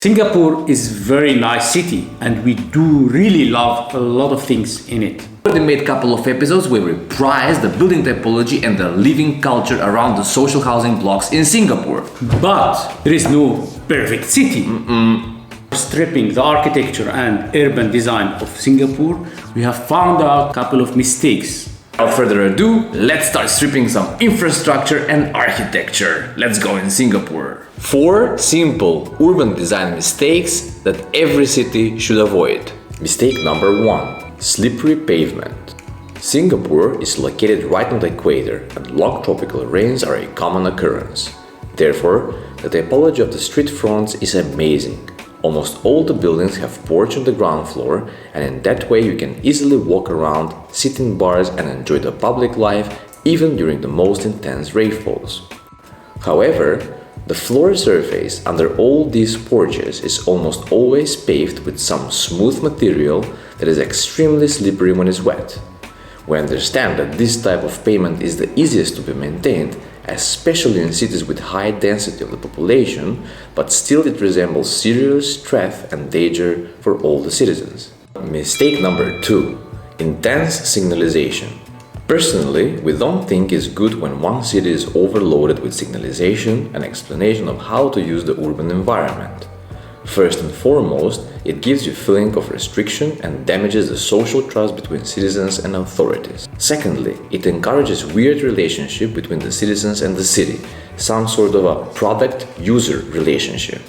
Singapore is a very nice city and we do really love a lot of things in it. We already made a couple of episodes where we prize the building typology and the living culture around the social housing blocks in Singapore. But there is no perfect city. Stripping the architecture and urban design of Singapore, we have found out a couple of mistakes. Without further ado, let's start stripping some infrastructure and architecture. Let's go in Singapore. 4 simple urban design mistakes that every city should avoid. Mistake number 1. Slippery pavement. Singapore is located right on the equator and long tropical rains are a common occurrence. Therefore, the typology of the street fronts is amazing. Almost all the buildings have porch on the ground floor, and in that way you can easily walk around, sit in bars and enjoy the public life even during the most intense rainfalls. However, the floor surface under all these porches is almost always paved with some smooth material that is extremely slippery when it's wet. We understand that this type of pavement is the easiest to be maintained, especially in cities with high density of the population, but still it resembles serious threat and danger for all the citizens. Mistake number 2. Intense signalization. Personally, we don't think it's good when one city is overloaded with signalization and explanation of how to use the urban environment. First and foremost, it gives you a feeling of restriction and damages the social trust between citizens and authorities. Secondly, it encourages weird relationship between the citizens and the city, some sort of a product-user relationship.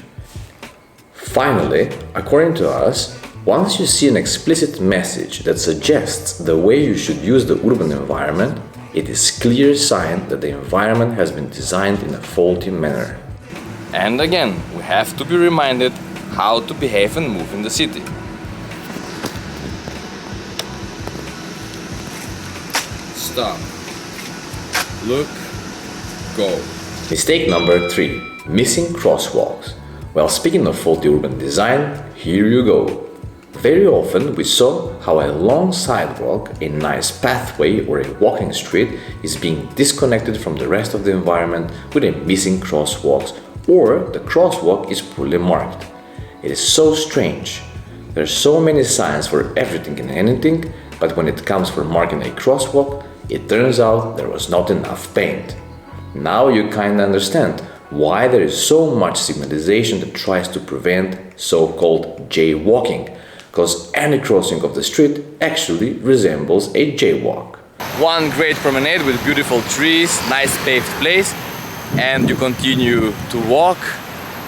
Finally, according to us, once you see an explicit message that suggests the way you should use the urban environment, it is a clear sign that the environment has been designed in a faulty manner. And again, we have to be reminded how to behave and move in the city. Stop. Look. Go. Mistake number 3. Missing crosswalks. Well, speaking of faulty urban design, here you go. Very often we saw how a long sidewalk, a nice pathway or a walking street is being disconnected from the rest of the environment with a missing crosswalks, or the crosswalk is poorly marked. It is so strange. There are so many signs for everything and anything, but when it comes for marking a crosswalk, it turns out there was not enough paint. Now you kinda understand why there is so much signalization that tries to prevent so-called jaywalking, because any crossing of the street actually resembles a jaywalk. One great promenade with beautiful trees, nice paved place, and you continue to walk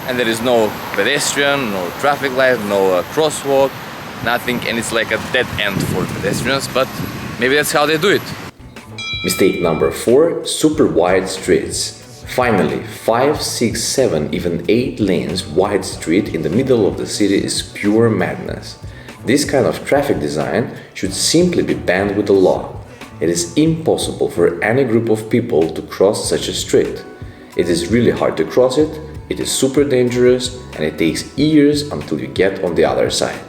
and there is no pedestrian, no traffic light, no crosswalk, nothing, and it's like a dead end for pedestrians, but maybe that's how they do it. Mistake number 4. Super wide streets. Finally, 5, 6, 7, even 8 lanes wide street in the middle of the city is pure madness. This kind of traffic design should simply be banned with the law. It is impossible for any group of people to cross such a street. It is really hard to cross it, it is super dangerous, and it takes years until you get on the other side.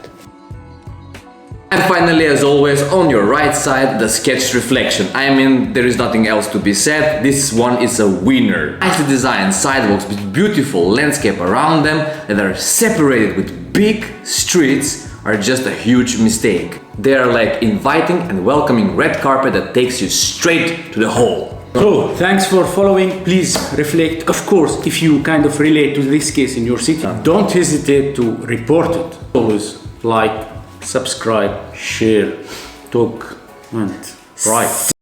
And finally, as always, on your right side, the sketched reflection. I mean, there is nothing else to be said, this one is a winner. Nicely designed sidewalks with beautiful landscape around them that are separated with big streets are just a huge mistake. They are like inviting and welcoming red carpet that takes you straight to the hole. So, thanks for following. Please reflect. Of course, if you kind of relate to this case in your city, don't hesitate to report it. Always like, subscribe, share, talk, and write.